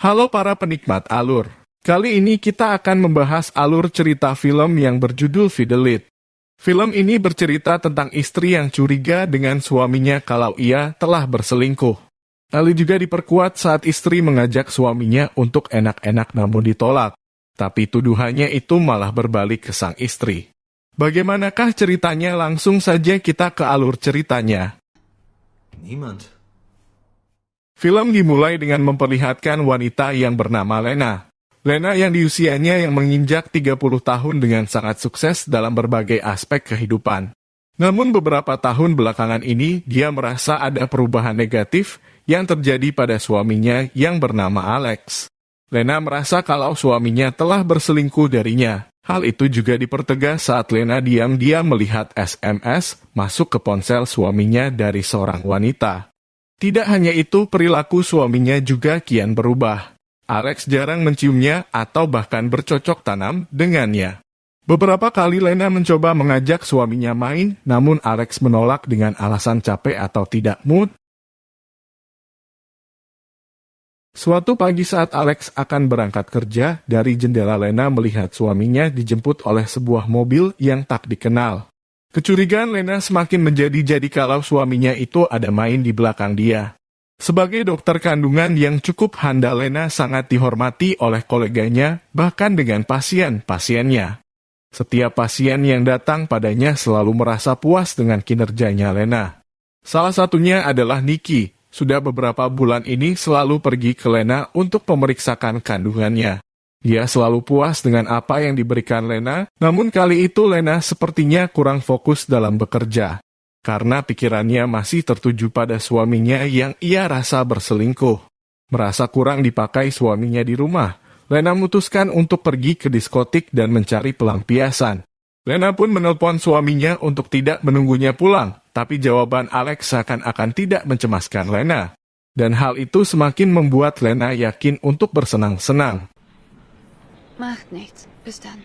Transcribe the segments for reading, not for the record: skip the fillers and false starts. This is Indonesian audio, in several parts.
Halo para penikmat alur. Kali ini kita akan membahas alur cerita film yang berjudul Fidelit. Film ini bercerita tentang istri yang curiga dengan suaminya kalau ia telah berselingkuh. Lalu juga diperkuat saat istri mengajak suaminya untuk enak-enak namun ditolak. Tapi tuduhannya itu malah berbalik ke sang istri. Bagaimanakah ceritanya? Langsung saja kita ke alur ceritanya. Niemand. Film dimulai dengan memperlihatkan wanita yang bernama Lena. Lena yang di usianya yang menginjak 30 tahun dengan sangat sukses dalam berbagai aspek kehidupan. Namun beberapa tahun belakangan ini, dia merasa ada perubahan negatif yang terjadi pada suaminya yang bernama Alex. Lena merasa kalau suaminya telah berselingkuh darinya. Hal itu juga dipertegas saat Lena diam-diam melihat SMS masuk ke ponsel suaminya dari seorang wanita. Tidak hanya itu, perilaku suaminya juga kian berubah. Alex jarang menciumnya atau bahkan bercocok tanam dengannya. Beberapa kali Lena mencoba mengajak suaminya main, namun Alex menolak dengan alasan capek atau tidak mood. Suatu pagi saat Alex akan berangkat kerja, dari jendela Lena melihat suaminya dijemput oleh sebuah mobil yang tak dikenal. Kecurigaan Lena semakin menjadi-jadi kalau suaminya itu ada main di belakang dia. Sebagai dokter kandungan yang cukup handal, Lena sangat dihormati oleh koleganya, bahkan dengan pasien-pasiennya. Setiap pasien yang datang padanya selalu merasa puas dengan kinerjanya Lena. Salah satunya adalah Nikki. Sudah beberapa bulan ini selalu pergi ke Lena untuk memeriksakan kandungannya. Dia selalu puas dengan apa yang diberikan Lena, namun kali itu Lena sepertinya kurang fokus dalam bekerja. Karena pikirannya masih tertuju pada suaminya yang ia rasa berselingkuh. Merasa kurang dipakai suaminya di rumah, Lena memutuskan untuk pergi ke diskotik dan mencari pelampiasan. Lena pun menelpon suaminya untuk tidak menunggunya pulang, tapi jawaban Alex seakan-akan tidak mencemaskan Lena. Dan hal itu semakin membuat Lena yakin untuk bersenang-senang. Macht nichts. Bis dann.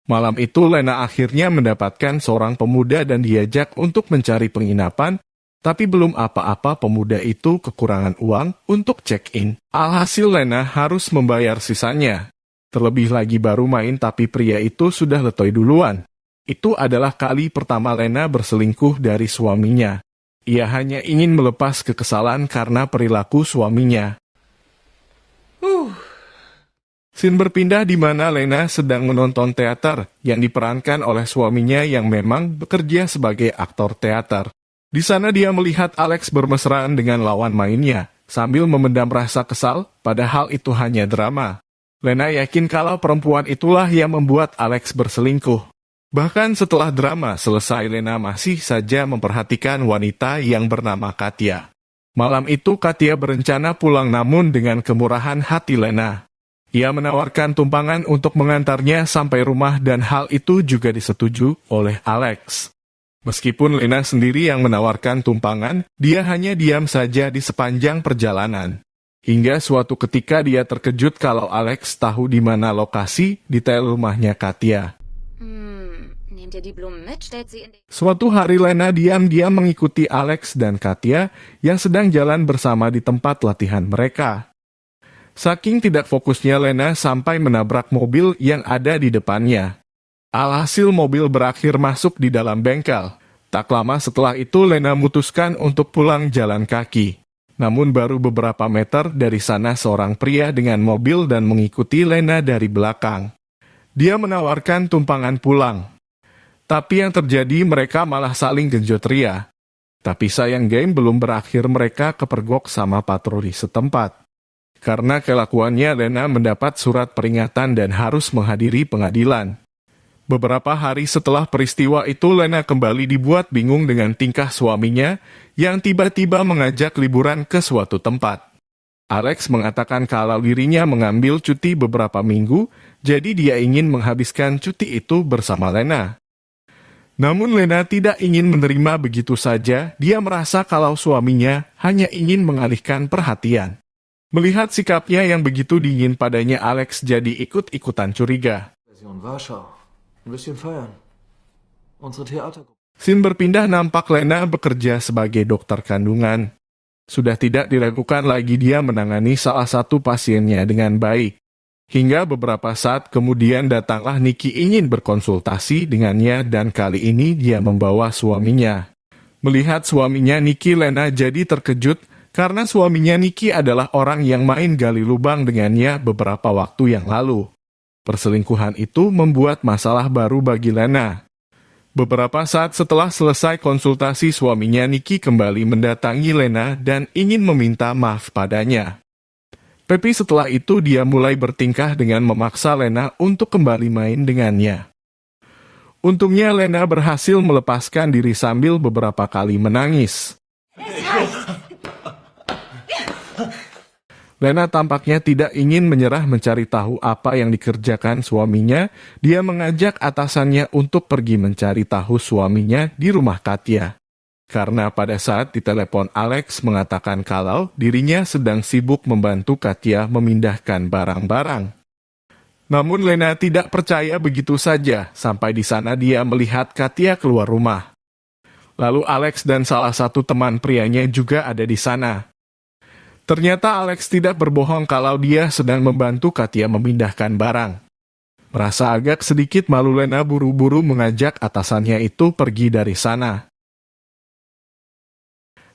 Malam itu Lena akhirnya mendapatkan seorang pemuda dan diajak untuk mencari penginapan, tapi belum apa-apa pemuda itu kekurangan uang untuk check-in. Alhasil Lena harus membayar sisanya. Terlebih lagi baru main tapi pria itu sudah letoi duluan. Itu adalah kali pertama Lena berselingkuh dari suaminya. Ia hanya ingin melepas kekesalan karena perilaku suaminya. Scene berpindah di mana Lena sedang menonton teater yang diperankan oleh suaminya yang memang bekerja sebagai aktor teater. Di sana dia melihat Alex bermesraan dengan lawan mainnya, sambil memendam rasa kesal, padahal itu hanya drama. Lena yakin kalau perempuan itulah yang membuat Alex berselingkuh. Bahkan setelah drama selesai, Lena masih saja memperhatikan wanita yang bernama Katia. Malam itu Katia berencana pulang namun dengan kemurahan hati Lena. Ia menawarkan tumpangan untuk mengantarnya sampai rumah dan hal itu juga disetujui oleh Alex. Meskipun Lena sendiri yang menawarkan tumpangan, dia hanya diam saja di sepanjang perjalanan. Hingga suatu ketika dia terkejut kalau Alex tahu di mana lokasi detail rumahnya Katia. Nehmt ihr die Blumen mit? Stellt sie in den... Suatu hari Lena diam-diam mengikuti Alex dan Katia yang sedang jalan bersama di tempat latihan mereka. Saking tidak fokusnya Lena sampai menabrak mobil yang ada di depannya. Alhasil mobil berakhir masuk di dalam bengkel. Tak lama setelah itu Lena memutuskan untuk pulang jalan kaki. Namun baru beberapa meter dari sana seorang pria dengan mobil dan mengikuti Lena dari belakang. Dia menawarkan tumpangan pulang. Tapi yang terjadi mereka malah saling genjot ria. Tapi sayang game belum berakhir, mereka kepergok sama patroli setempat. Karena kelakuannya, Lena mendapat surat peringatan dan harus menghadiri pengadilan. Beberapa hari setelah peristiwa itu, Lena kembali dibuat bingung dengan tingkah suaminya yang tiba-tiba mengajak liburan ke suatu tempat. Alex mengatakan kalau dirinya mengambil cuti beberapa minggu, jadi dia ingin menghabiskan cuti itu bersama Lena. Namun Lena tidak ingin menerima begitu saja, dia merasa kalau suaminya hanya ingin mengalihkan perhatian. Melihat sikapnya yang begitu dingin padanya, Alex jadi ikut-ikutan curiga. Version Warschau. Ein bisschen feiern. Unsere Theatergruppe. Scene berpindah, nampak Lena bekerja sebagai dokter kandungan. Sudah tidak diragukan lagi dia menangani salah satu pasiennya dengan baik. Hingga beberapa saat kemudian datanglah Nicky ingin berkonsultasi dengannya dan kali ini dia membawa suaminya. Melihat suaminya Nicky, Lena jadi terkejut karena suaminya Nicky adalah orang yang main gali lubang dengannya beberapa waktu yang lalu. Perselingkuhan itu membuat masalah baru bagi Lena. Beberapa saat setelah selesai konsultasi, suaminya Nicky kembali mendatangi Lena dan ingin meminta maaf padanya. Tapi setelah itu dia mulai bertingkah dengan memaksa Lena untuk kembali main dengannya. Untungnya Lena berhasil melepaskan diri sambil beberapa kali menangis. Lena tampaknya tidak ingin menyerah mencari tahu apa yang dikerjakan suaminya. Dia mengajak atasannya untuk pergi mencari tahu suaminya di rumah Katya. Karena pada saat ditelepon Alex mengatakan kalau dirinya sedang sibuk membantu Katya memindahkan barang-barang. Namun Lena tidak percaya begitu saja. Sampai di sana dia melihat Katya keluar rumah. Lalu Alex dan salah satu teman prianya juga ada di sana. Ternyata Alex tidak berbohong kalau dia sedang membantu Katya memindahkan barang. Merasa agak sedikit malu, Lena buru-buru mengajak atasannya itu pergi dari sana.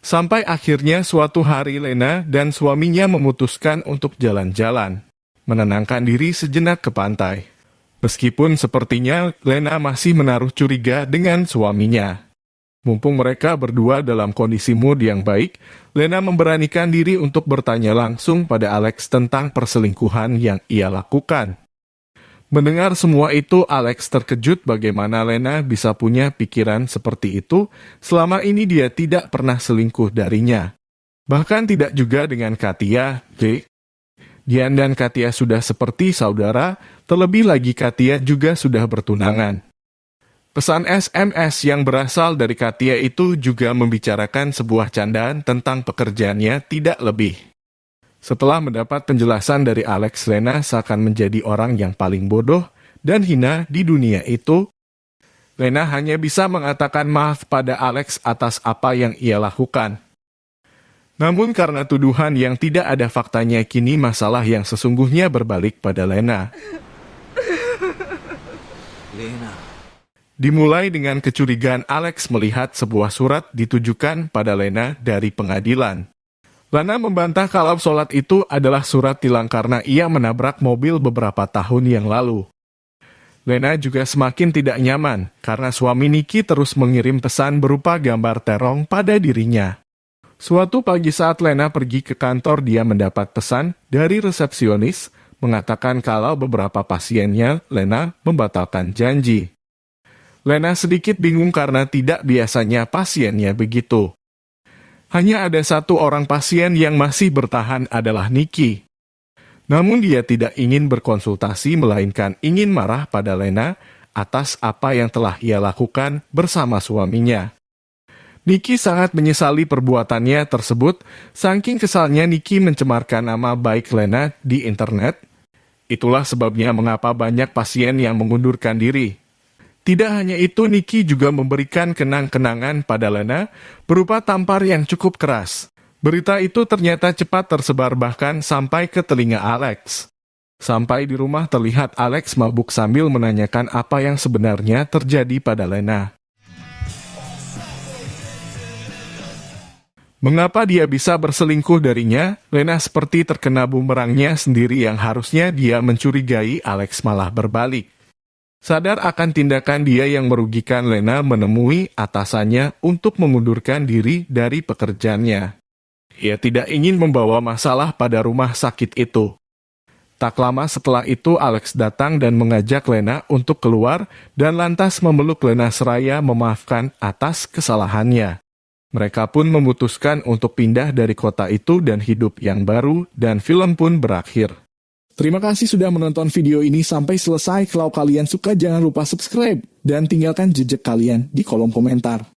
Sampai akhirnya suatu hari Lena dan suaminya memutuskan untuk jalan-jalan, menenangkan diri sejenak ke pantai. Meskipun sepertinya Lena masih menaruh curiga dengan suaminya. Mumpung mereka berdua dalam kondisi mood yang baik, Lena memberanikan diri untuk bertanya langsung pada Alex tentang perselingkuhan yang ia lakukan. Mendengar semua itu, Alex terkejut bagaimana Lena bisa punya pikiran seperti itu. Selama ini dia tidak pernah selingkuh darinya. Bahkan tidak juga dengan Katya. Dian dan Katya sudah seperti saudara, terlebih lagi Katya juga sudah bertunangan. Pesan SMS yang berasal dari Katya itu juga membicarakan sebuah candaan tentang pekerjaannya, tidak lebih. Setelah mendapat penjelasan dari Alex, Lena seakan menjadi orang yang paling bodoh dan hina di dunia itu. Lena hanya bisa mengatakan maaf pada Alex atas apa yang ia lakukan. Namun karena tuduhan yang tidak ada faktanya, kini masalah yang sesungguhnya berbalik pada Lena. Lena. Dimulai dengan kecurigaan Alex melihat sebuah surat ditujukan pada Lena dari pengadilan. Lena membantah kalau surat itu adalah surat tilang karena ia menabrak mobil beberapa tahun yang lalu. Lena juga semakin tidak nyaman karena suami Nicky terus mengirim pesan berupa gambar terong pada dirinya. Suatu pagi saat Lena pergi ke kantor, dia mendapat pesan dari resepsionis mengatakan kalau beberapa pasiennya Lena membatalkan janji. Lena sedikit bingung karena tidak biasanya pasiennya begitu. Hanya ada satu orang pasien yang masih bertahan adalah Nicky. Namun dia tidak ingin berkonsultasi melainkan ingin marah pada Lena atas apa yang telah ia lakukan bersama suaminya. Nicky sangat menyesali perbuatannya tersebut. Saking kesalnya Nicky mencemarkan nama baik Lena di internet. Itulah sebabnya mengapa banyak pasien yang mengundurkan diri. Tidak hanya itu, Nicky juga memberikan kenang-kenangan pada Lena berupa tampar yang cukup keras. Berita itu ternyata cepat tersebar bahkan sampai ke telinga Alex. Sampai di rumah terlihat Alex mabuk sambil menanyakan apa yang sebenarnya terjadi pada Lena. Mengapa dia bisa berselingkuh darinya? Lena seperti terkena bumerangnya sendiri yang harusnya dia mencurigai, Alex malah berbalik. Sadar akan tindakan dia yang merugikan, Lena menemui atasannya untuk mengundurkan diri dari pekerjaannya. Ia tidak ingin membawa masalah pada rumah sakit itu. Tak lama setelah itu Alex datang dan mengajak Lena untuk keluar dan lantas memeluk Lena seraya memaafkan atas kesalahannya. Mereka pun memutuskan untuk pindah dari kota itu dan hidup yang baru, dan film pun berakhir. Terima kasih sudah menonton video ini sampai selesai. Kalau kalian suka jangan lupa subscribe dan tinggalkan jejak kalian di kolom komentar.